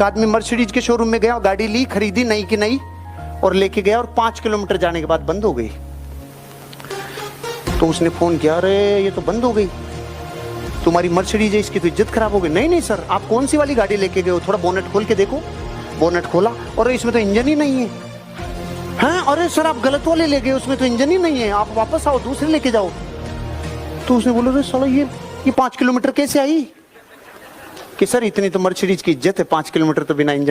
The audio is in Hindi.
एक आदमी मर्सिडीज के शोरूम में गया, गाड़ी ली, खरीदी नई की नई, और लेके गया, और 5 किलोमीटर जाने के बाद बंद हो गई। तो उसने फोन किया, अरे ये तो बंद हो गई, तुम्हारी मर्सिडीज है, इसकी तो इज्जत खराब हो गई। नहीं नहीं सर, आप कौन सी वाली गाड़ी लेके गए हो, थोड़ा बोनेट खोल के देखो। बोनेट खोला, और इसमें तो इंजन ही नहीं है। हाँ, अरे सर आप गलत वाले ले गए, उसमें तो इंजन ही नहीं है, आप वापस आओ, दूसरे लेके जाओ। तो उसने बोला, अरे साला ये 5 किलोमीटर कैसे आई? कि सर इतनी तो मर्सिडीज की इज्जत है, 5 किलोमीटर तो बिना इंजन